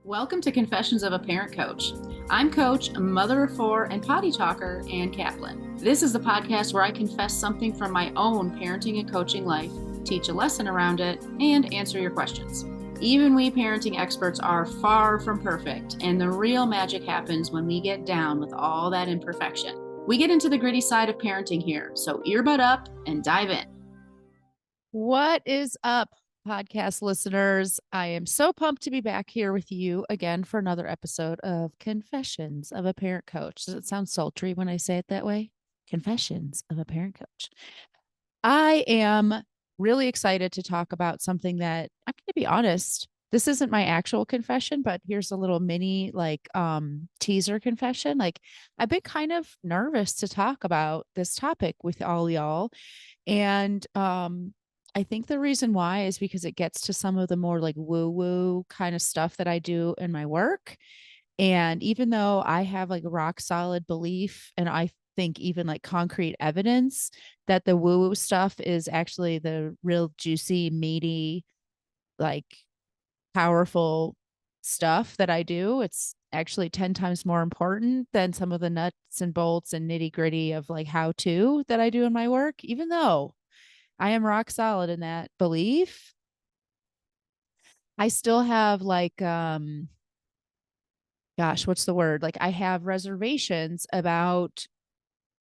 Welcome to Confessions of a Parent Coach. I'm Coach, a mother of four, and potty talker, Ann Kaplan. This is the podcast where I confess something from my own parenting and coaching life, teach a lesson around it, and answer your questions. Even we parenting experts are far from perfect, and the real magic happens when we get down with all that imperfection. We get into the gritty side of parenting here, so earbud up and dive in. What is up, podcast listeners? I am so pumped to be back here with you again for another episode of Confessions of a Parent Coach. Does it sound sultry when I say it that way? Confessions of a Parent Coach. I am really excited to talk about something that I'm going to be honest. This isn't my actual confession, but here's a little mini teaser confession. I've been kind of nervous to talk about this topic with all y'all. And I think the reason why is because it gets to some of the more like woo-woo kind of stuff that I do in my work. And even though I have like a rock solid belief, and I think even like concrete evidence that the woo-woo stuff is actually the real juicy, meaty, like powerful stuff that I do, it's actually 10 times more important than some of the nuts and bolts and nitty gritty of like how to that I do in my work, even though I am rock solid in that belief. I still have gosh, what's the word? Like I have reservations about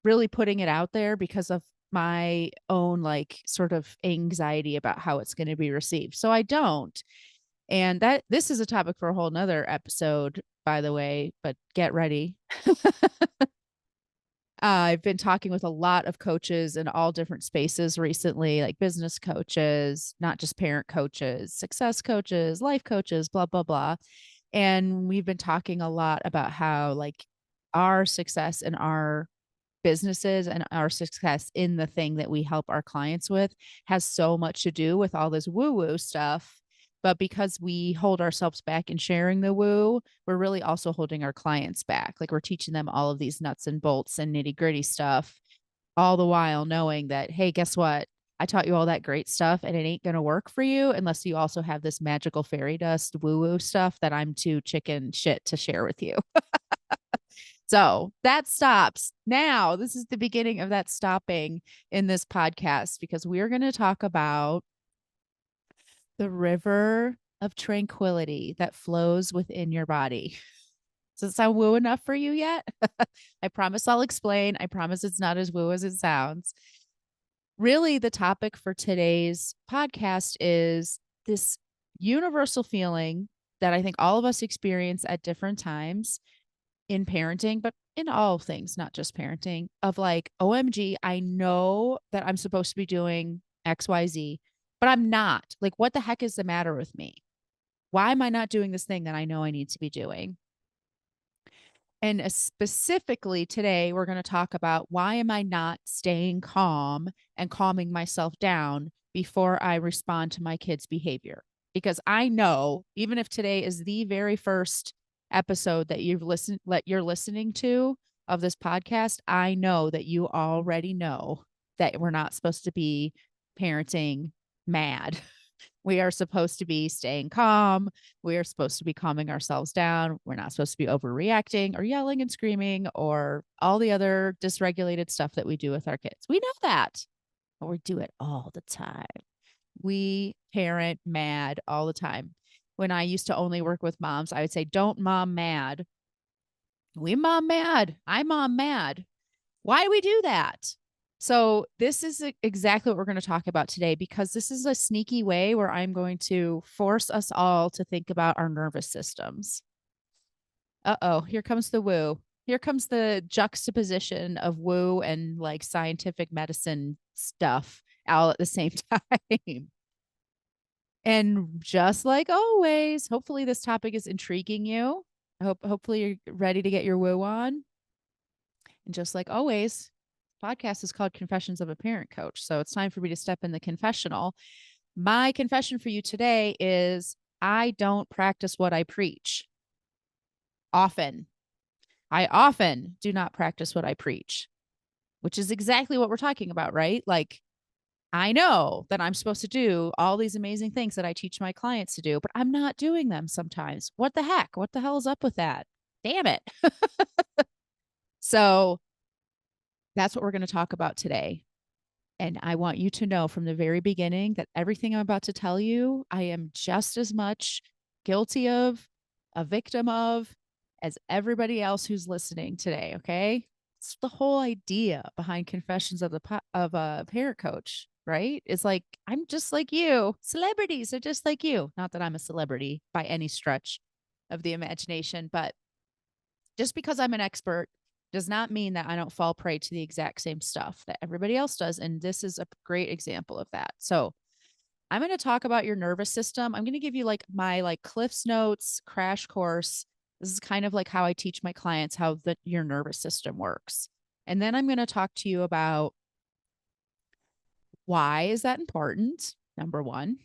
really putting it out there because of my own like sort of anxiety about how it's going to be received. So I don't. And that this is a topic for a whole nother episode, by the way, but get ready. I've been talking with a lot of coaches in all different spaces recently, like business coaches, not just parent coaches, success coaches, life coaches, blah, blah, blah. And we've been talking a lot about how like our success in our businesses and our success in the thing that we help our clients with has so much to do with all this woo woo stuff. But because we hold ourselves back in sharing the woo, we're really also holding our clients back. Like we're teaching them all of these nuts and bolts and nitty gritty stuff, all the while knowing that, hey, guess what? I taught you all that great stuff and it ain't going to work for you unless you also have this magical fairy dust woo woo stuff that I'm too chicken shit to share with you. So that stops now. This is the beginning of that stopping in this podcast because we're going to talk about the river of tranquility that flows within your body. Does it sound woo enough for you yet? I promise I'll explain. I promise it's not as woo as it sounds. Really, the topic for today's podcast is this universal feeling that I think all of us experience at different times in parenting, but in all things, not just parenting, of like, OMG, I know that I'm supposed to be doing XYZ, but I'm not. Like, what the heck is the matter with me? Why am I not doing this thing that I know I need to be doing? And specifically today, we're going to talk about why am I not staying calm and calming myself down before I respond to my kids' behavior? Because I know, even if today is the very first episode that you're listening to of this podcast, I know that you already know that we're not supposed to be parenting mad. We are supposed to be staying calm. We are supposed to be calming ourselves down. We're not supposed to be overreacting or yelling and screaming or all the other dysregulated stuff that we do with our kids. We know that, but we do it all the time. We parent mad all the time. When I used to only work with moms, I would say, don't mom mad. We mom mad. I mom mad. Why do we do that? So, this is exactly what we're going to talk about today because this is a sneaky way where I'm going to force us all to think about our nervous systems. Uh-oh, here comes the woo. Here comes the juxtaposition of woo and like scientific medicine stuff all at the same time. And just like always, hopefully this topic is intriguing you. Hopefully you're ready to get your woo on. And just like always, podcast is called Confessions of a Parent Coach. So it's time for me to step in the confessional. My confession for you today is I don't practice what I preach often. I often do not practice what I preach, which is exactly what we're talking about, right? Like I know that I'm supposed to do all these amazing things that I teach my clients to do, but I'm not doing them sometimes. What the heck? What the hell is up with that? Damn it. So that's what we're going to talk about today. And I want you to know from the very beginning that everything I'm about to tell you, I am just as much guilty of, a victim of, as everybody else who's listening today. Okay. It's the whole idea behind Confessions of a Parent Coach, right? It's like, I'm just like you. Celebrities are just like you. Not that I'm a celebrity by any stretch of the imagination, but just because I'm an expert does not mean that I don't fall prey to the exact same stuff that everybody else does. And this is a great example of that. So I'm going to talk about your nervous system. I'm going to give you like my like Cliff's Notes crash course. This is kind of like how I teach my clients how your nervous system works. And then I'm going to talk to you about why is that important? Number one.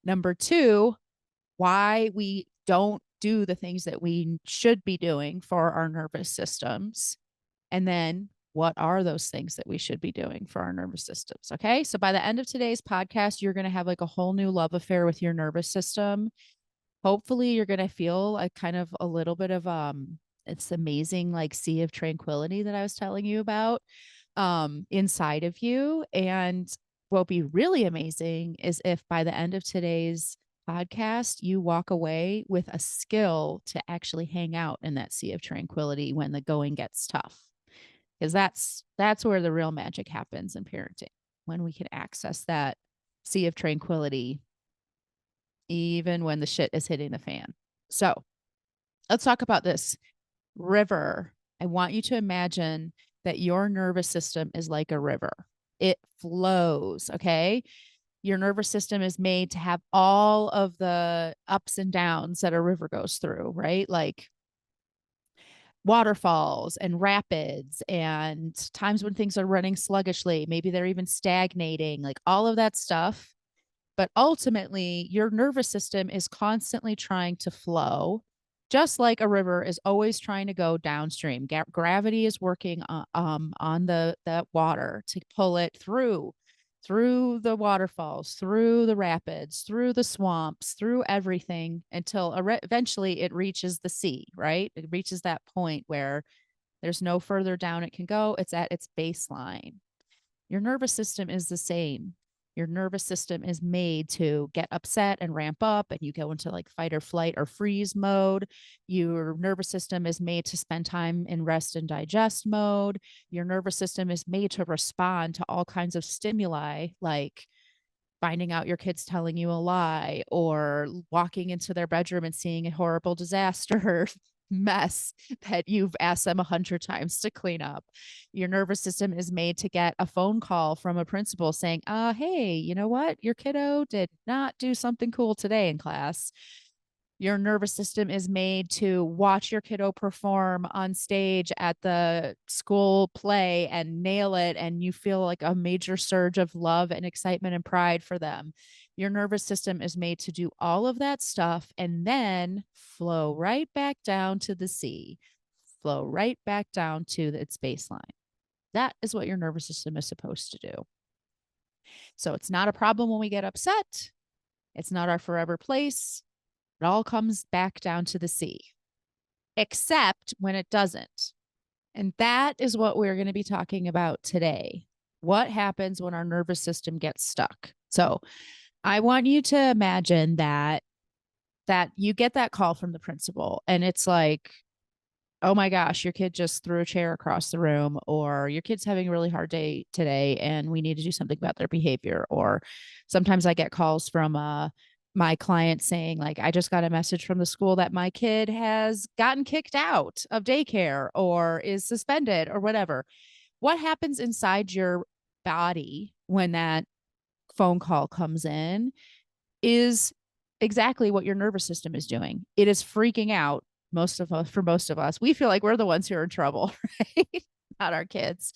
Number two, why we don't do the things that we should be doing for our nervous systems. And then what are those things that we should be doing for our nervous systems? Okay. So by the end of today's podcast, you're going to have like a whole new love affair with your nervous system. Hopefully you're going to feel a kind of a little bit of, it's amazing, like sea of tranquility that I was telling you about, inside of you. And what'll be really amazing is if by the end of today's podcast, you walk away with a skill to actually hang out in that sea of tranquility when the going gets tough. Because that's where the real magic happens in parenting, when we can access that sea of tranquility, even when the shit is hitting the fan. So let's talk about this river. I want you to imagine that your nervous system is like a river. It flows, okay? Your nervous system is made to have all of the ups and downs that a river goes through, right? Like waterfalls and rapids and times when things are running sluggishly. Maybe they're even stagnating, like all of that stuff. But ultimately, your nervous system is constantly trying to flow, just like a river is always trying to go downstream. Gravity is working on the water to pull it through the waterfalls, through the rapids, through the swamps, through everything until eventually it reaches the sea, right? It reaches that point where there's no further down it can go. It's at its baseline. Your nervous system is the same. Your nervous system is made to get upset and ramp up, and you go into like fight or flight or freeze mode. Your nervous system is made to spend time in rest and digest mode. Your nervous system is made to respond to all kinds of stimuli, like finding out your kid's telling you a lie or walking into their bedroom and seeing a horrible disaster mess that you've asked them 100 times to clean up. Your nervous system is made to get a phone call from a principal saying, hey, you know what? Your kiddo did not do something cool today in class. Your nervous system is made to watch your kiddo perform on stage at the school play and nail it, and you feel like a major surge of love and excitement and pride for them. Your nervous system is made to do all of that stuff and then flow right back down to the sea, flow right back down to its baseline. That is what your nervous system is supposed to do. So it's not a problem when we get upset. It's not our forever place. It all comes back down to the sea, except when it doesn't. And that is what we're going to be talking about today. What happens when our nervous system gets stuck? So I want you to imagine that you get that call from the principal and it's like, oh my gosh, your kid just threw a chair across the room, or your kid's having a really hard day today and we need to do something about their behavior. Or sometimes I get calls from my client saying, like, I just got a message from the school that my kid has gotten kicked out of daycare or is suspended or whatever. What happens inside your body when that phone call comes in is exactly what your nervous system is doing. It is freaking out. For most of us, we feel like we're the ones who are in trouble, right? Not our kids.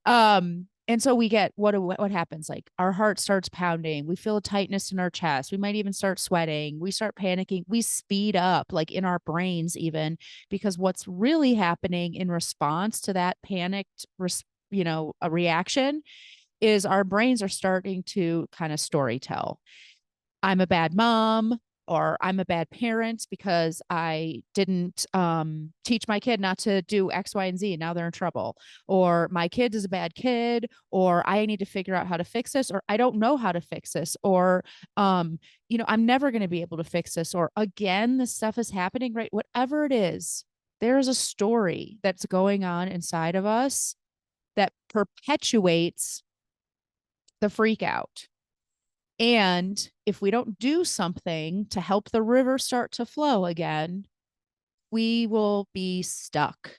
And so we get what happens? Like our heart starts pounding. We feel a tightness in our chest. We might even start sweating. We start panicking. We speed up, like in our brains, even because what's really happening in response to that panicked, a reaction is our brains are starting to kind of story tell. I'm a bad mom, or I'm a bad parent because I didn't teach my kid not to do X, Y, and Z. And now they're in trouble. Or my kid is a bad kid, or I need to figure out how to fix this, or I don't know how to fix this, or, I'm never going to be able to fix this. Or again, this stuff is happening, right? Whatever it is, there's a story that's going on inside of us that perpetuates the freak out. And if we don't do something to help the river start to flow again, we will be stuck.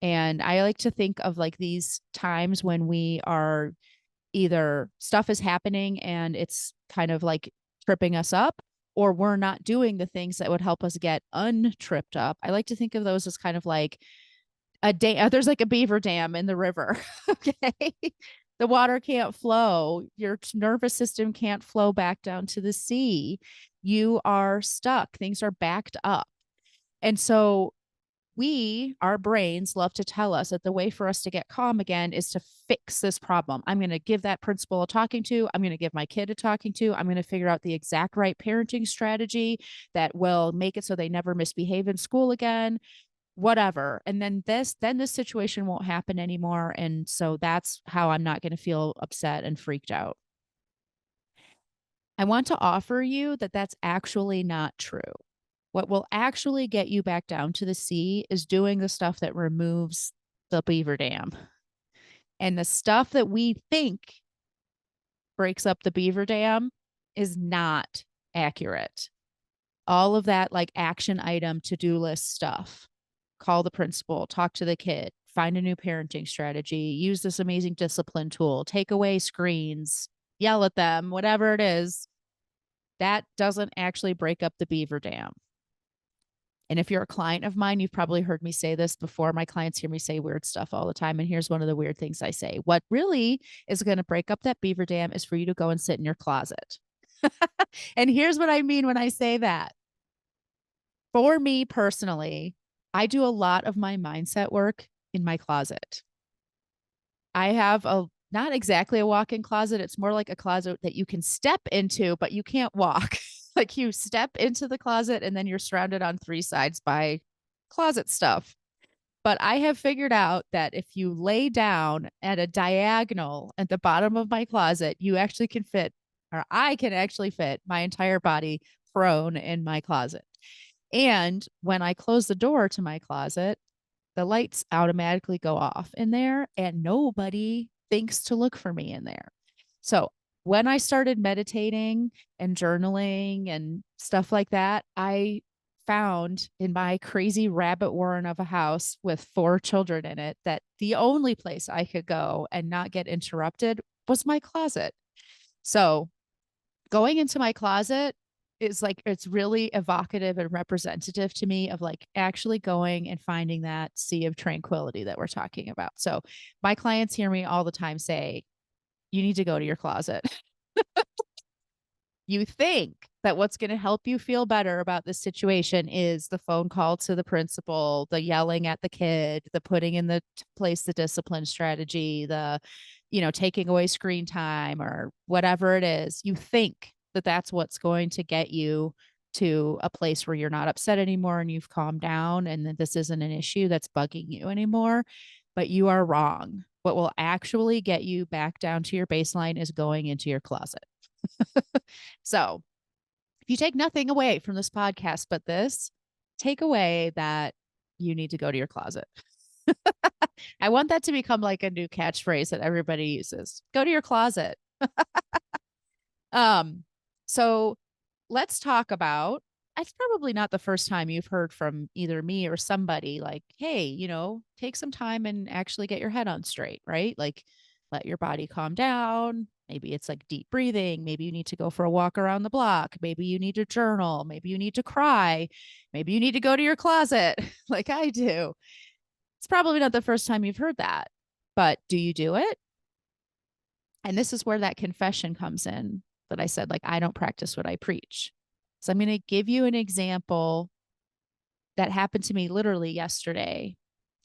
And I like to think of like these times when we are either stuff is happening and it's kind of like tripping us up, or we're not doing the things that would help us get untripped up. I like to think of those as kind of like a dam. There's like a beaver dam in the river. Okay. The water can't flow. Your nervous system can't flow back down to the sea. You are stuck. Things are backed up. And so our brains love to tell us that the way for us to get calm again is to fix this problem. I'm going to give that principal a talking to. I'm going to give my kid a talking to. I'm going to figure out the exact right parenting strategy that will make it so they never misbehave in school again, whatever. And then this situation won't happen anymore. And so that's how I'm not going to feel upset and freaked out. I want to offer you that that's actually not true. What will actually get you back down to the sea is doing the stuff that removes the beaver dam. And the stuff that we think breaks up the beaver dam is not accurate. All of that like action item, to-do list stuff. Call the principal, talk to the kid, find a new parenting strategy, use this amazing discipline tool, take away screens, yell at them, whatever it is, that doesn't actually break up the beaver dam. And if you're a client of mine, you've probably heard me say this before. My clients hear me say weird stuff all the time. And here's one of the weird things I say. What really is going to break up that beaver dam is for you to go and sit in your closet. And here's what I mean when I say that. For me personally, I do a lot of my mindset work in my closet. I have not exactly a walk-in closet. It's more like a closet that you can step into, but you can't walk. Like you step into the closet and then you're surrounded on three sides by closet stuff. But I have figured out that if you lay down at a diagonal at the bottom of my closet, you actually can fit, or I can actually fit my entire body prone in my closet. And when I close the door to my closet, the lights automatically go off in there and nobody thinks to look for me in there. So when I started meditating and journaling and stuff like that, I found in my crazy rabbit warren of a house with 4 children in it that the only place I could go and not get interrupted was my closet. So going into my closet is like, it's really evocative and representative to me of like actually going and finding that sea of tranquility that we're talking about. So my clients hear me all the time say, you need to go to your closet. You think that what's going to help you feel better about this situation is the phone call to the principal, the yelling at the kid, the putting in the place the discipline strategy, the, taking away screen time or whatever it is. You think that that's what's going to get you to a place where you're not upset anymore and you've calmed down and that this isn't an issue that's bugging you anymore. But you are wrong. What will actually get you back down to your baseline is going into your closet. So if you take nothing away from this podcast, but this, take away that you need to go to your closet. I want that to become like a new catchphrase that everybody uses. Go to your closet. So let's talk about, it's probably not the first time you've heard from either me or somebody like, hey, take some time and actually get your head on straight, right? Like let your body calm down. Maybe it's like deep breathing. Maybe you need to go for a walk around the block. Maybe you need to journal. Maybe you need to cry. Maybe you need to go to your closet like I do. It's probably not the first time you've heard that, but do you do it? And this is where that confession comes in that I said, like, I don't practice what I preach. So I'm going to give you an example that happened to me literally yesterday.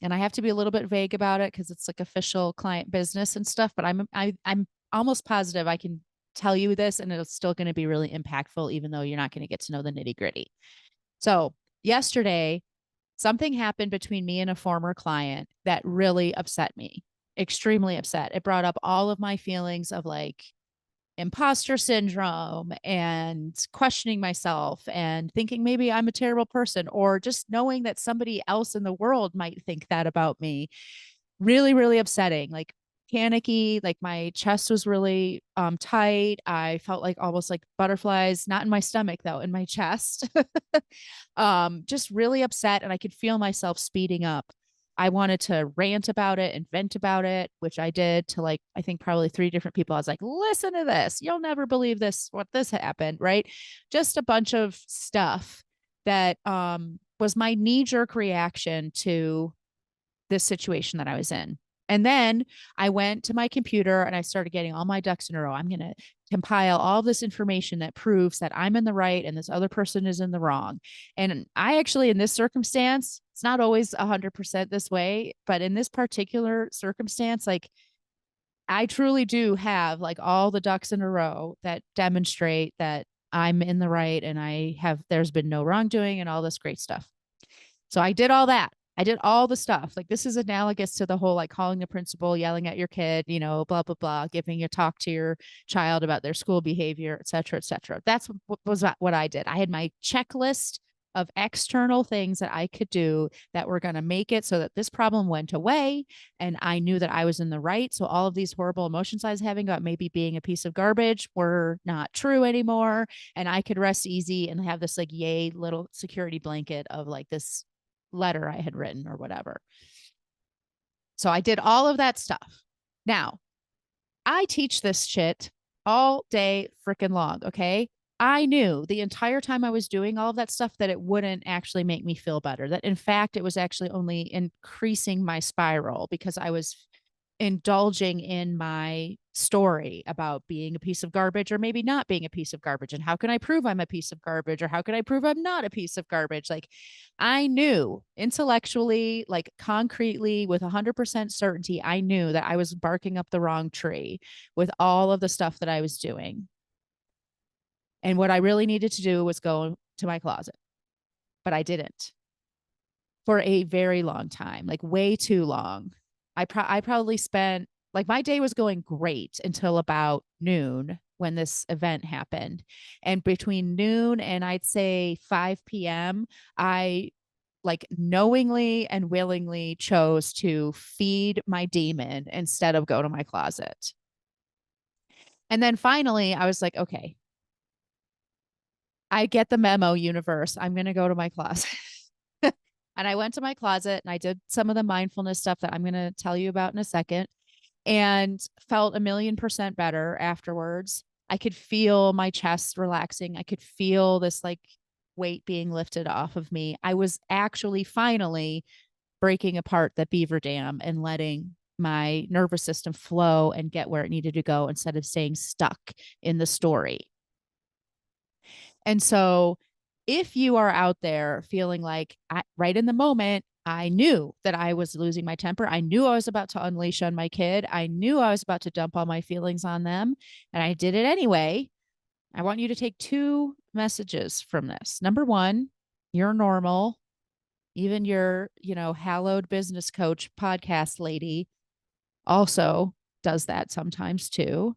and I have to be a little bit vague about it because it's like official client business and stuff, but I'm almost positive I can tell you this and it's still going to be really impactful, even though you're not going to get to know the nitty gritty. So yesterday, something happened between me and a former client that really upset me, extremely upset. It brought up all of my feelings of like imposter syndrome and questioning myself and thinking maybe I'm a terrible person, or just knowing that somebody else in the world might think that about me. Really, really upsetting. Like panicky, like my chest was really tight. I felt like almost like butterflies, not in my stomach though, in my chest. Just really upset, and I could feel myself speeding up. I wanted to rant about it and vent about it, which I did to like, I think probably 3 different people. I was like, listen to this. You'll never believe this, what this happened, right? Just a bunch of stuff that was my knee-jerk reaction to this situation that I was in. And then I went to my computer and I started getting all my ducks in a row. I'm going to compile all this information that proves that I'm in the right and this other person is in the wrong. And I actually, in this circumstance, it's not always 100% this way, but in this particular circumstance, like I truly do have like all the ducks in a row that demonstrate that I'm in the right and there's been no wrongdoing and all this great stuff. So I did all that. I did all the stuff. Like this is analogous to the whole like calling the principal, yelling at your kid, blah, blah, blah, giving a talk to your child about their school behavior, et cetera, et cetera. That's what I did. I had my checklist of external things that I could do that were going to make it so that this problem went away. And I knew that I was in the right. So all of these horrible emotions I was having about maybe being a piece of garbage were not true anymore. And I could rest easy and have this like, yay, little security blanket of like this letter I had written or whatever. So I did all of that stuff. Now, I teach this shit all day freaking long. Okay. I knew the entire time I was doing all of that stuff that it wouldn't actually make me feel better. That in fact, it was actually only increasing my spiral because I was indulging in my story about being a piece of garbage or maybe not being a piece of garbage. And how can I prove I'm a piece of garbage, or how can I prove I'm not a piece of garbage? Like I knew intellectually, like concretely, with 100% certainty, I knew that I was barking up the wrong tree with all of the stuff that I was doing. And what I really needed to do was go to my closet, but I didn't for a very long time, like way too long. I probably spent, like, my day was going great until about noon when this event happened. And between noon and I'd say 5 p.m., I like knowingly and willingly chose to feed my demon instead of go to my closet. And then finally, I was like, okay, I get the memo, universe. I'm going to go to my closet. And I went to my closet and I did some of the mindfulness stuff that I'm going to tell you about in a second, and felt 1,000,000% better afterwards. I could feel my chest relaxing. I could feel this like weight being lifted off of me. I was actually finally breaking apart the beaver dam and letting my nervous system flow and get where it needed to go instead of staying stuck in the story. And so if you are out there feeling like right in the moment, I knew that I was losing my temper. I knew I was about to unleash on my kid. I knew I was about to dump all my feelings on them, and I did it anyway. I want you to take 2 messages from this. Number 1, you're normal. Even your, hallowed business coach podcast lady also does that sometimes too.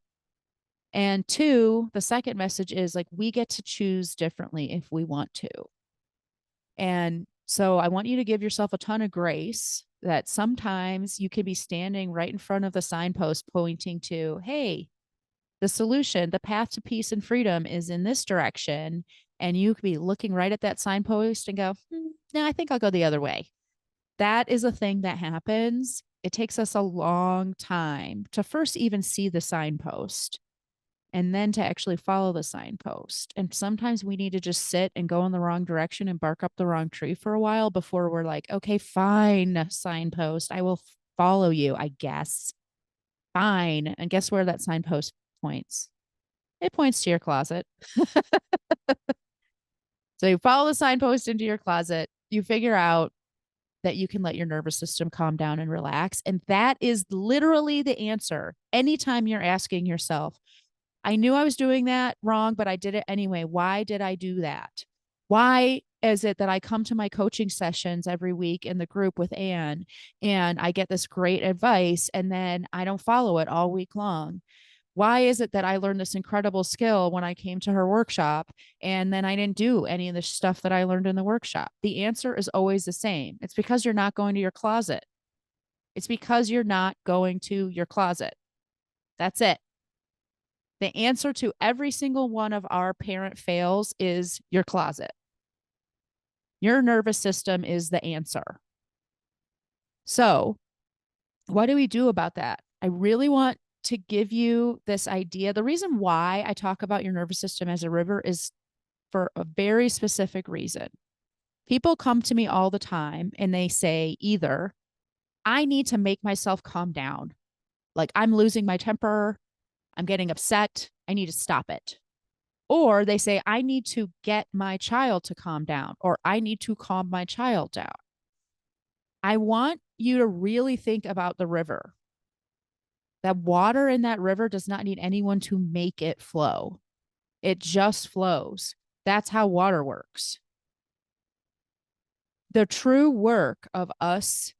And 2, the second message is like, we get to choose differently if we want to. And so I want you to give yourself a ton of grace that sometimes you could be standing right in front of the signpost pointing to, hey, the solution, the path to peace and freedom is in this direction. And you could be looking right at that signpost and go, no, I think I'll go the other way. That is a thing that happens. It takes us a long time to first even see the signpost and then to actually follow the signpost. And sometimes we need to just sit and go in the wrong direction and bark up the wrong tree for a while before we're like, okay, fine, signpost, I will follow you, I guess. Fine. And guess where that signpost points? It points to your closet. So you follow the signpost into your closet, you figure out that you can let your nervous system calm down and relax. And that is literally the answer. Anytime you're asking yourself, I knew I was doing that wrong, but I did it anyway. Why did I do that? Why is it that I come to my coaching sessions every week in the group with Anne and I get this great advice and then I don't follow it all week long? Why is it that I learned this incredible skill when I came to her workshop and then I didn't do any of the stuff that I learned in the workshop? The answer is always the same. It's because you're not going to your closet. It's because you're not going to your closet. That's it. The answer to every single one of our parent fails is your closet. Your nervous system is the answer. So, what do we do about that? I really want to give you this idea. The reason why I talk about your nervous system as a river is for a very specific reason. People come to me all the time and they say either, I need to make myself calm down. Like I'm losing my temper, I'm getting upset, I need to stop it. Or they say, I need to get my child to calm down, or I need to calm my child down. I want you to really think about the river. That water in that river does not need anyone to make it flow. It just flows. That's how water works. The true work of us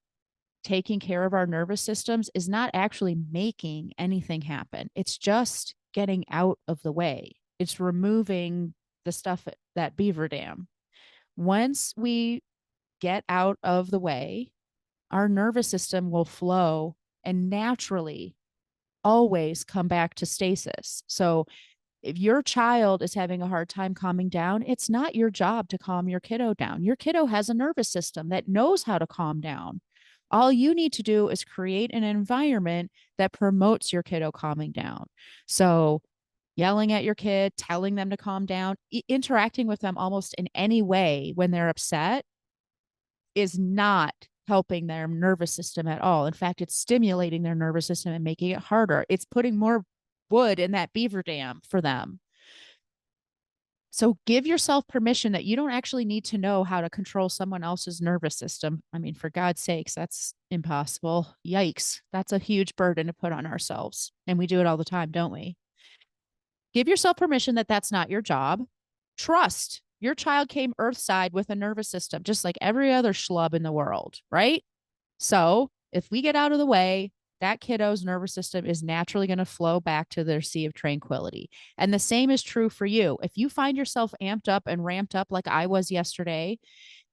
taking care of our nervous systems is not actually making anything happen. It's just getting out of the way. It's removing the stuff at that beaver dam. Once we get out of the way, our nervous system will flow and naturally always come back to stasis. So if your child is having a hard time calming down, it's not your job to calm your kiddo down. Your kiddo has a nervous system that knows how to calm down. All you need to do is create an environment that promotes your kiddo calming down. So yelling at your kid, telling them to calm down, interacting with them almost in any way when they're upset is not helping their nervous system at all. In fact, it's stimulating their nervous system and making it harder. It's putting more wood in that beaver dam for them. So give yourself permission that you don't actually need to know how to control someone else's nervous system. I mean, for God's sakes, that's impossible. Yikes. That's a huge burden to put on ourselves. And we do it all the time, don't we? Give yourself permission that that's not your job. Trust your child came earthside with a nervous system, just like every other schlub in the world, right? So if we get out of the way, that kiddo's nervous system is naturally going to flow back to their sea of tranquility. And the same is true for you. If you find yourself amped up and ramped up like I was yesterday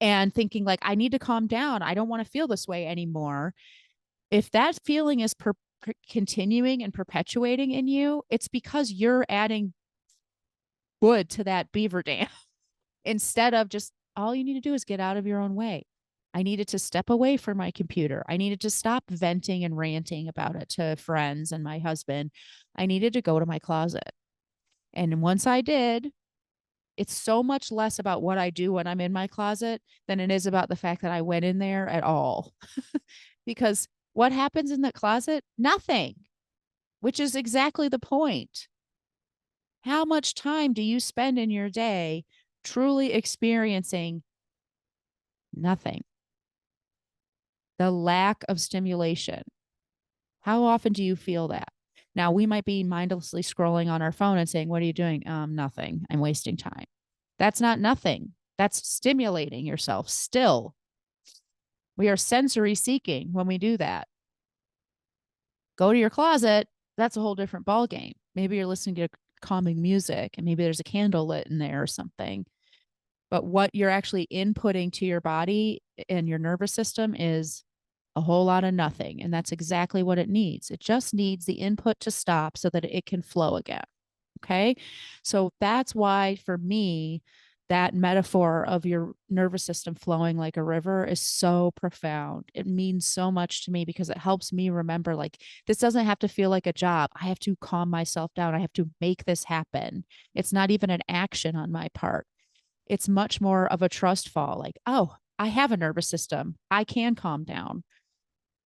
and thinking like, I need to calm down, I don't want to feel this way anymore. If that feeling is continuing and perpetuating in you, it's because you're adding wood to that beaver dam instead of just all you need to do is get out of your own way. I needed to step away from my computer. I needed to stop venting and ranting about it to friends and my husband. I needed to go to my closet. And once I did, it's so much less about what I do when I'm in my closet than it is about the fact that I went in there at all. Because what happens in the closet? Nothing, which is exactly the point. How much time do you spend in your day truly experiencing nothing? The lack of stimulation. How often do you feel that? Now, we might be mindlessly scrolling on our phone and saying, what are you doing? Nothing. I'm wasting time. That's not nothing. That's stimulating yourself still. We are sensory seeking when we do that. Go to your closet. That's a whole different ballgame. Maybe you're listening to calming music and maybe there's a candle lit in there or something. But what you're actually inputting to your body and your nervous system is a whole lot of nothing. And that's exactly what it needs. It just needs the input to stop so that it can flow again. Okay. So that's why for me, that metaphor of your nervous system flowing like a river is so profound. It means so much to me because it helps me remember like this doesn't have to feel like a job. I have to calm myself down. I have to make this happen. It's not even an action on my part. It's much more of a trust fall like, oh, I have a nervous system. I can calm down.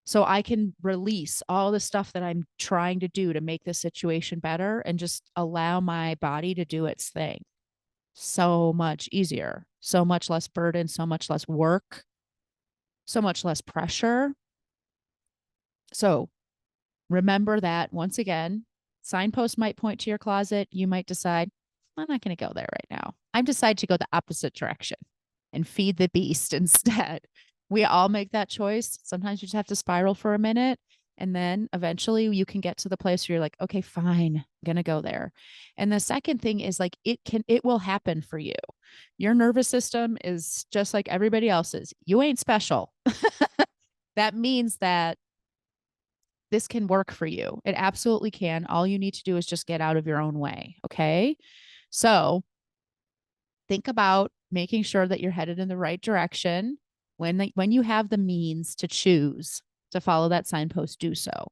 So I can release all the stuff that I'm trying to do to make the situation better and just allow my body to do its thing. So much easier, so much less burden, so much less work. so much less pressure. So remember that once again, signpost might point to your closet. You might decide, I'm not going to go there right now. I decide to go the opposite direction and feed the beast instead. We all make that choice. Sometimes you just have to spiral for a minute. And then eventually you can get to the place where you're like, okay, fine, I'm going to go there. And the second thing is like, it will happen for you. Your nervous system is just like everybody else's. You ain't special. That means that this can work for you. It absolutely can. All you need to do is just get out of your own way. Okay. So think about making sure that you're headed in the right direction. When you have the means to choose to follow that signpost, do so.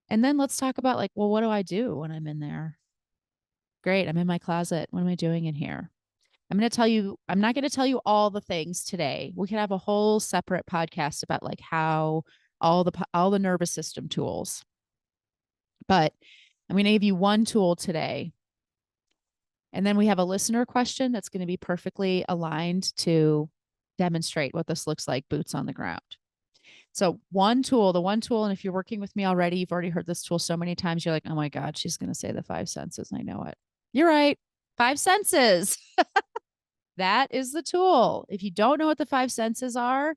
And then let's talk about like, well, what do I do when I'm in there? Great. I'm in my closet. What am I doing in here? I'm not going to tell you all the things today. We can have a whole separate podcast about like how all the nervous system tools. But I'm going to give you one tool today. And then we have a listener question that's going to be perfectly aligned to demonstrate what this looks like, boots on the ground. So the one tool, and if you're working with me already, you've already heard this tool so many times, you're like, oh my God, she's going to say the 5 senses. I know it. You're right. 5 senses. That is the tool. If you don't know what the 5 senses are,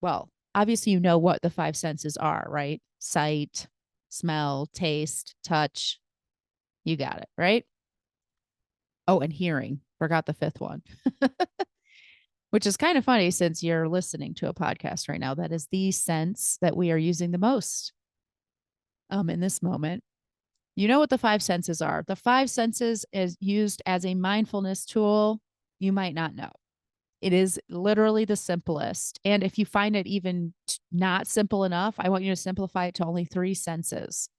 well, obviously you know what the 5 senses are, right? Sight, smell, taste, touch. You got it, right? Oh, and hearing. Forgot the 5th one. Which is kind of funny since you're listening to a podcast right now. That is the sense that we are using the most in this moment. You know what the 5 senses are. The 5 senses is used as a mindfulness tool. You might not know. It is literally the simplest. And if you find it even not simple enough, I want you to simplify it to only 3 senses: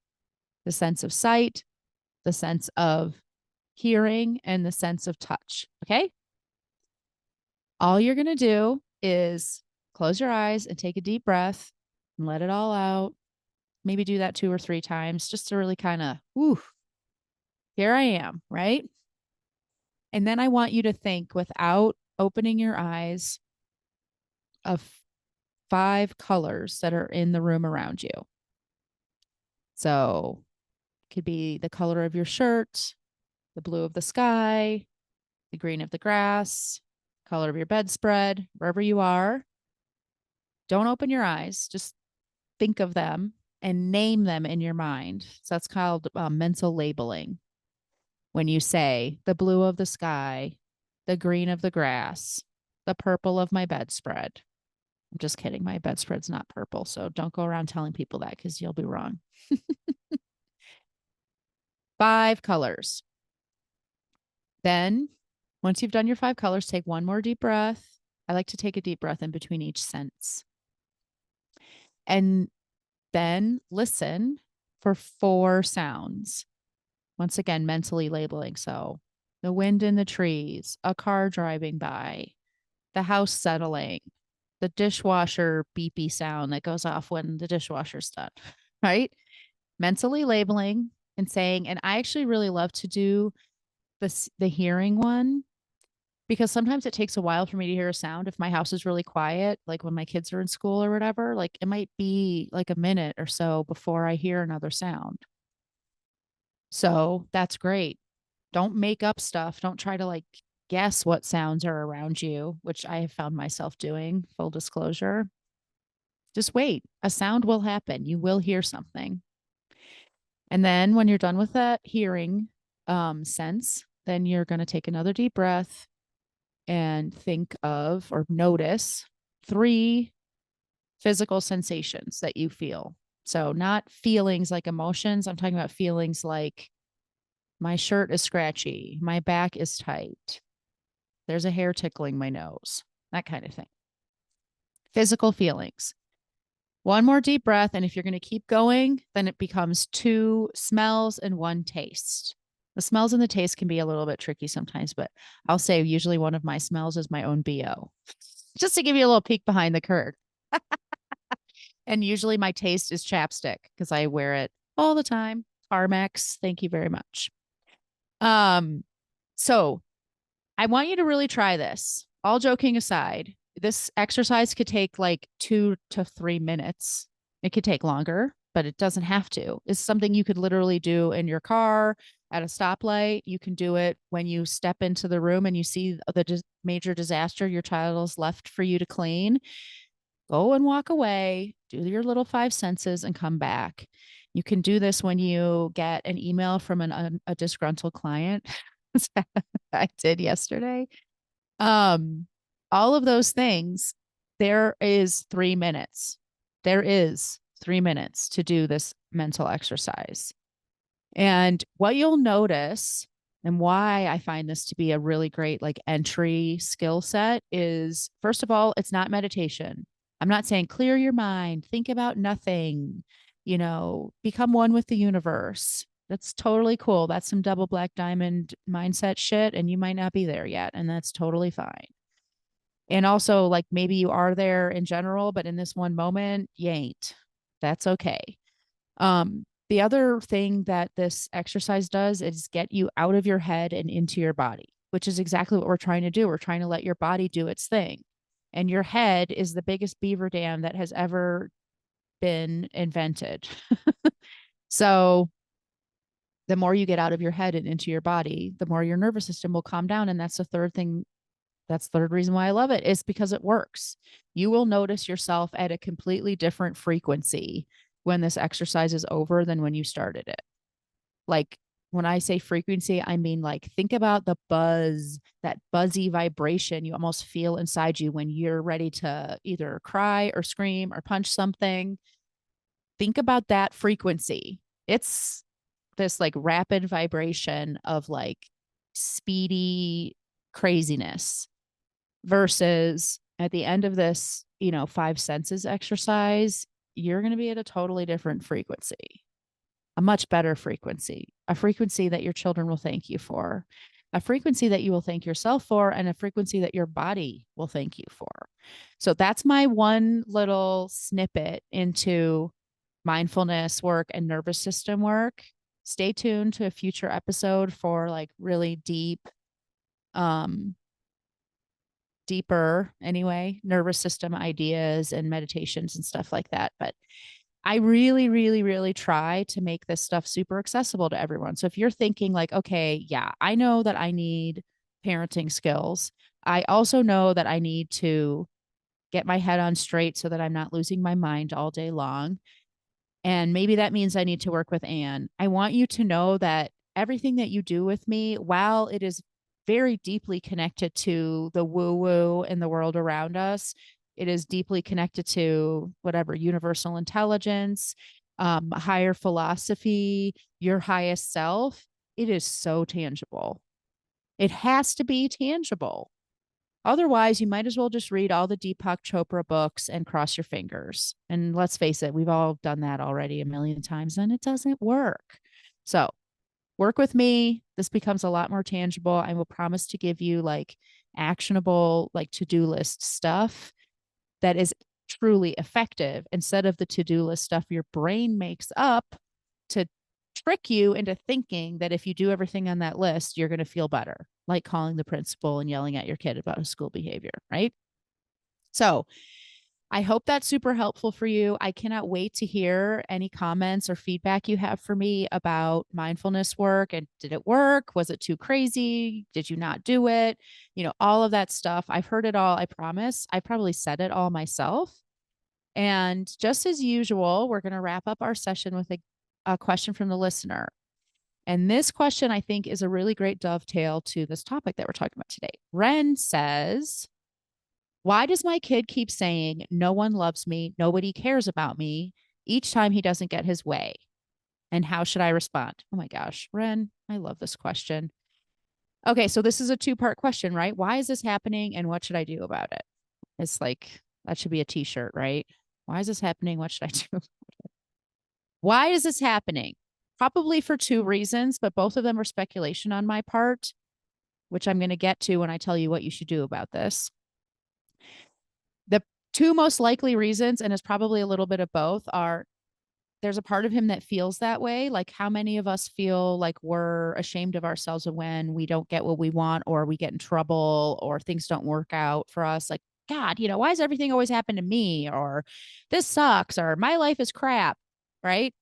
the sense of sight, the sense of hearing, and the sense of touch. Okay. All you're going to do is close your eyes and take a deep breath and let it all out. Maybe do that 2 or 3 times just to really kind of, here I am, right? And then I want you to think without opening your eyes of 5 colors that are in the room around you. So it could be the color of your shirt, the blue of the sky, the green of the grass, color of your bedspread, wherever you are. Don't open your eyes. Just think of them and name them in your mind. So that's called mental labeling. When you say the blue of the sky, the green of the grass, the purple of my bedspread. I'm just kidding. My bedspread's not purple. So don't go around telling people that because you'll be wrong. 5 colors. Then once you've done your 5 colors, take one more deep breath. I like to take a deep breath in between each sense. And then listen for 4 sounds. Once again, mentally labeling. So the wind in the trees, a car driving by, the house settling, the dishwasher beepy sound that goes off when the dishwasher's done, right? Mentally labeling and saying, and I actually really love to do the hearing one because sometimes it takes a while for me to hear a sound. If my house is really quiet, like when my kids are in school or whatever, like it might be like a minute or so before I hear another sound. So that's great. Don't make up stuff. Don't try to like guess what sounds are around you, which I have found myself doing, full disclosure. Just wait. A sound will happen. You will hear something. And then when you're done with that hearing sense, then you're going to take another deep breath and think of or notice 3 physical sensations that you feel. So not feelings like emotions. I'm talking about feelings like my shirt is scratchy, my back is tight, there's a hair tickling my nose, that kind of thing. Physical feelings. One more deep breath. And if you're going to keep going, then it becomes 2 smells and 1 taste. The smells and the taste can be a little bit tricky sometimes, but I'll say usually one of my smells is my own BO, just to give you a little peek behind the curtain. And usually my taste is chapstick because I wear it all the time. Carmex, thank you very much. So I want you to really try this. All joking aside, this exercise could take like 2 to 3 minutes. It could take longer, but it doesn't have to. It's something you could literally do in your car at a stoplight. You can do it when you step into the room and you see the major disaster your child has left for you to clean. Go and walk away, do your little five senses, and come back. You can do this when you get an email from a disgruntled client. I did yesterday. All of those things, there is 3 minutes. There is 3 minutes to do this mental exercise. And what you'll notice, and why I find this to be a really great like entry skill set, is first of all, it's not meditation. I'm not saying clear your mind, think about nothing, become one with the universe. That's totally cool. That's some double black diamond mindset shit, and you might not be there yet, and that's totally fine. And also, like, maybe you are there in general, but in this one moment, you ain't. That's okay. The other thing that this exercise does is get you out of your head and into your body, which is exactly what we're trying to do. We're trying to let your body do its thing. And your head is the biggest beaver dam that has ever been invented. So the more you get out of your head and into your body, the more your nervous system will calm down. And that's the third thing. That's the third reason why I love it, is because it works. You will notice yourself at a completely different frequency when this exercise is over than when you started it. Like, when I say frequency, I mean, like, think about the buzz, that buzzy vibration you almost feel inside you when you're ready to either cry or scream or punch something. Think about that frequency. It's this like rapid vibration of like speedy craziness, versus at the end of this, five senses exercise, you're going to be at a totally different frequency, a much better frequency, a frequency that your children will thank you for, a frequency that you will thank yourself for, and a frequency that your body will thank you for. So that's my one little snippet into mindfulness work and nervous system work. Stay tuned to a future episode for like really deeper anyway, nervous system ideas and meditations and stuff like that. But I really, really, really try to make this stuff super accessible to everyone. So if you're thinking like, okay, yeah, I know that I need parenting skills. I also know that I need to get my head on straight so that I'm not losing my mind all day long. And maybe that means I need to work with Anne. I want you to know that everything that you do with me, while it is very deeply connected to the woo woo in the world around us, it is deeply connected to whatever universal intelligence, higher philosophy, your highest self. It is so tangible. It has to be tangible. Otherwise, you might as well just read all the Deepak Chopra books and cross your fingers. And let's face it, we've all done that already a million times, and it doesn't work. So work with me. This becomes a lot more tangible. I will promise to give you like actionable, like to-do list stuff that is truly effective, instead of the to-do list stuff your brain makes up to trick you into thinking that if you do everything on that list, you're going to feel better, like calling the principal and yelling at your kid about his school behavior, right? So I hope that's super helpful for you. I cannot wait to hear any comments or feedback you have for me about mindfulness work. And did it work? Was it too crazy? Did you not do it? All of that stuff. I've heard it all. I promise. I probably said it all myself. And just as usual, we're going to wrap up our session with a question from the listener. And this question, I think, is a really great dovetail to this topic that we're talking about today. Ren says, why does my kid keep saying, no one loves me, nobody cares about me, each time he doesn't get his way? And how should I respond? Oh my gosh, Ren, I love this question. Okay, so this is a two-part question, right? Why is this happening and what should I do about it? It's like, that should be a t-shirt, right? Why is this happening? What should I do? Why is this happening? Probably for two reasons, but both of them are speculation on my part, which I'm going to get to when I tell you what you should do about this. The two most likely reasons, and it's probably a little bit of both, are there's a part of him that feels that way. Like, how many of us feel like we're ashamed of ourselves when we don't get what we want, or we get in trouble, or things don't work out for us? Like, God, why does everything always happen to me? Or this sucks, or my life is crap, right?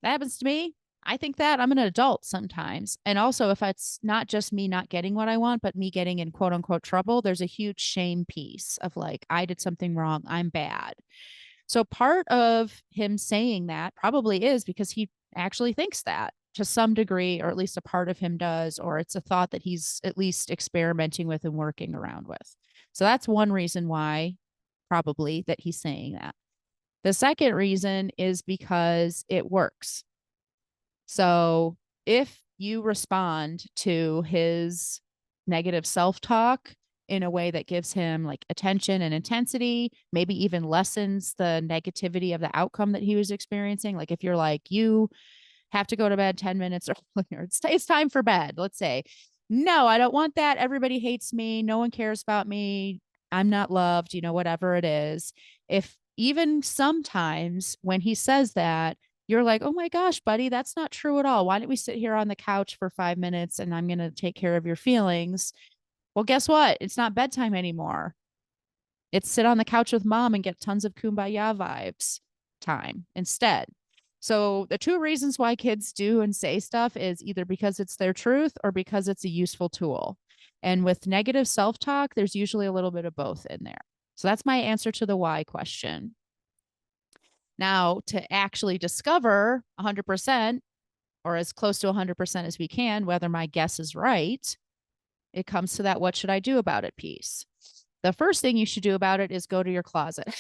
That happens to me. I think that I'm an adult sometimes. And also, if it's not just me not getting what I want, but me getting in quote unquote trouble, there's a huge shame piece of like, I did something wrong. I'm bad. So part of him saying that probably is because he actually thinks that to some degree, or at least a part of him does, or it's a thought that he's at least experimenting with and working around with. So that's one reason why probably that he's saying that. The second reason is because it works. So if you respond to his negative self talk in a way that gives him like attention and intensity, maybe even lessens the negativity of the outcome that he was experiencing. Like if you're like, you have to go to bed 10 minutes earlier, it's time for bed, let's say. No, I don't want that. Everybody hates me. No one cares about me. I'm not loved, whatever it is. If even sometimes when he says that, you're like, oh my gosh, buddy, that's not true at all. Why don't we sit here on the couch for 5 minutes and I'm going to take care of your feelings? Well, guess what? It's not bedtime anymore. It's sit on the couch with mom and get tons of kumbaya vibes time instead. So the two reasons why kids do and say stuff is either because it's their truth or because it's a useful tool. And with negative self-talk, there's usually a little bit of both in there. So that's my answer to the why question. Now, to actually discover 100% or as close to 100% as we can, whether my guess is right, it comes to that what should I do about it piece. The first thing you should do about it is go to your closet.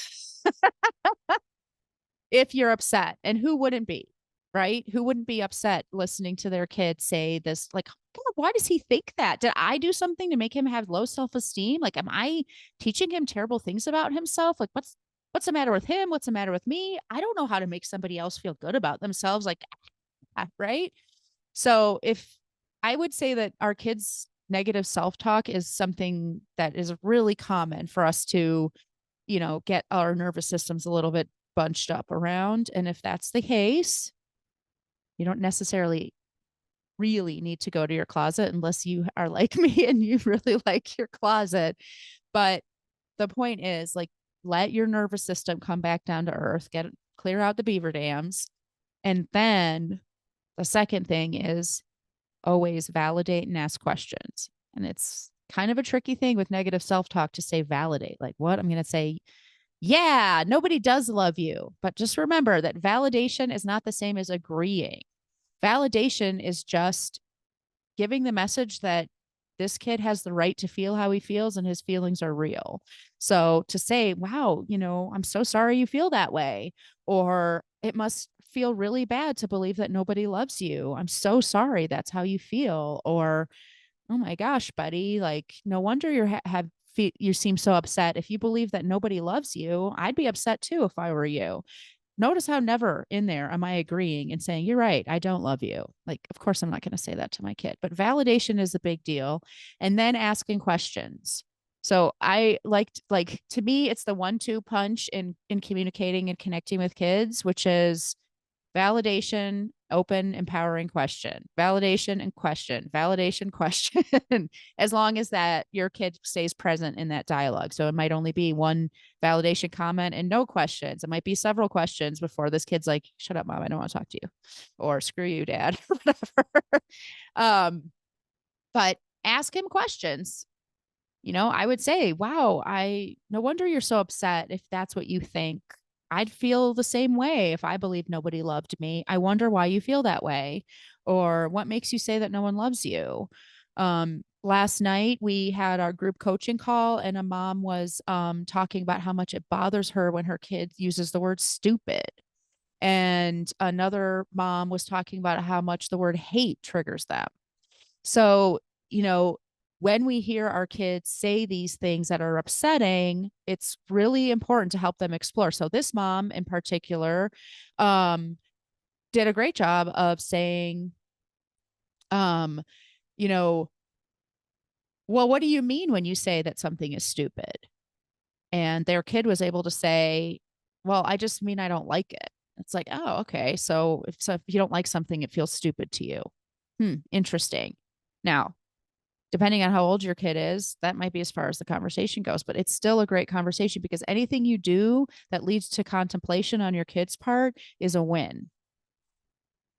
If you're upset, and who wouldn't be, right? Who wouldn't be upset listening to their kid say this, like, God, why does he think that? Did I do something to make him have low self-esteem? Like, am I teaching him terrible things about himself? Like, what's the matter with him? What's the matter with me? I don't know how to make somebody else feel good about themselves. Like, right? So if I would say that our kids' negative self-talk is something that is really common for us to, get our nervous systems a little bit bunched up around. And if that's the case, you don't necessarily really need to go to your closet unless you are like me and you really like your closet. But the point is, like, let your nervous system come back down to earth, clear out the beaver dams. And then the second thing is always validate and ask questions. And it's kind of a tricky thing with negative self-talk to say validate. Like, what? I'm going to say, yeah, nobody does love you. But just remember that validation is not the same as agreeing. Validation is just giving the message that this kid has the right to feel how he feels and his feelings are real. So to say, wow, I'm so sorry you feel that way, or it must feel really bad to believe that nobody loves you. I'm so sorry that's how you feel. Or, oh my gosh, buddy, like no wonder you seem so upset. If you believe that nobody loves you, I'd be upset too if I were you. Notice how never in there am I agreeing and saying, you're right, I don't love you. Like, of course, I'm not going to say that to my kid, but validation is a big deal. And then asking questions. So I like to me, it's the 1-2 punch in communicating and connecting with kids, which is validation, open, empowering question, validation and question, validation, question, as long as that your kid stays present in that dialogue. So it might only be one validation comment and no questions. It might be several questions before this kid's like, shut up, mom, I don't want to talk to you, or screw you, dad, or whatever. But ask him questions. I would say, wow, no wonder you're so upset if that's what you think. I'd feel the same way if I believed nobody loved me. I wonder why you feel that way, or what makes you say that no one loves you. Last night we had our group coaching call, and a mom was talking about how much it bothers her when her kid uses the word stupid. And another mom was talking about how much the word hate triggers them. So, when we hear our kids say these things that are upsetting, it's really important to help them explore. So this mom in particular did a great job of saying, you know, well, what do you mean when you say that something is stupid? And their kid was able to say, well, I just mean I don't like it. It's like, oh, okay. So if you don't like something, it feels stupid to you. Interesting. Now, Depending on how old your kid is, that might be as far as the conversation goes, but it's still a great conversation because anything you do that leads to contemplation on your kid's part is a win.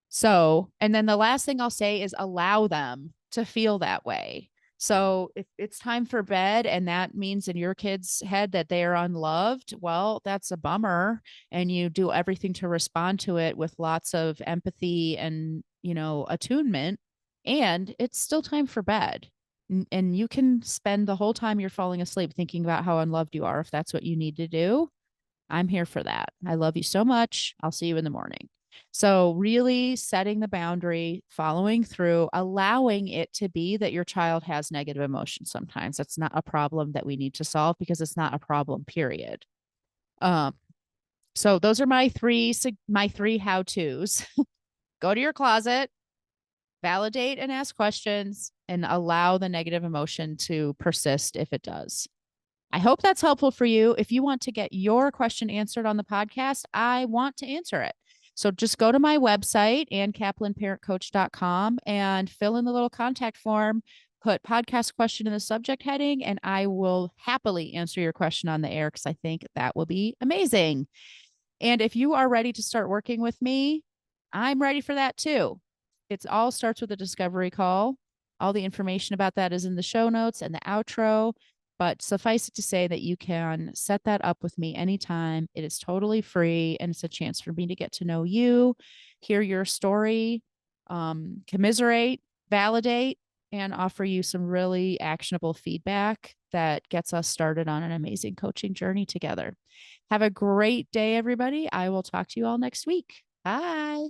So, and then the last thing I'll say is allow them to feel that way. So if it's time for bed and that means in your kid's head that they are unloved, well, that's a bummer. And you do everything to respond to it with lots of empathy and, attunement. And it's still time for bed. And you can spend the whole time you're falling asleep thinking about how unloved you are if that's what you need to do. I'm here for that. I love you so much. I'll see you in the morning. So, really setting the boundary, following through, allowing it to be that your child has negative emotions sometimes. That's not a problem that we need to solve because it's not a problem, period. So those are my three how-tos. Go to your closet, validate and ask questions, and allow the negative emotion to persist if it does. I hope that's helpful for you. If you want to get your question answered on the podcast, I want to answer it. So just go to my website, AnnKaplanParentCoach.com, and fill in the little contact form, put podcast question in the subject heading, and I will happily answer your question on the air because I think that will be amazing. And if you are ready to start working with me, I'm ready for that too. It all starts with a discovery call. All the information about that is in the show notes and the outro. But suffice it to say that you can set that up with me anytime. It is totally free, and it's a chance for me to get to know you, hear your story, commiserate, validate, and offer you some really actionable feedback that gets us started on an amazing coaching journey together. Have a great day, everybody. I will talk to you all next week. Bye.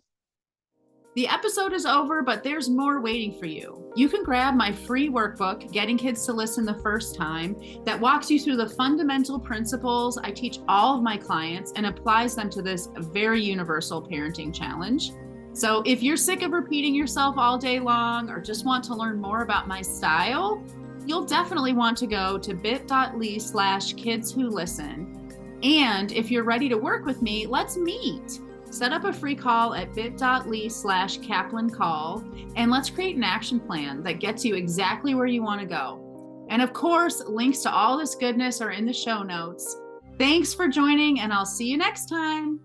The episode is over, but there's more waiting for you. You can grab my free workbook, Getting Kids to Listen the First Time, that walks you through the fundamental principles I teach all of my clients and applies them to this very universal parenting challenge. So if you're sick of repeating yourself all day long or just want to learn more about my style, you'll definitely want to go to bit.ly/kidswholisten. And if you're ready to work with me, let's meet. Set up a free call at bit.ly/KaplanCall, and let's create an action plan that gets you exactly where you want to go. And of course, links to all this goodness are in the show notes. Thanks for joining, and I'll see you next time.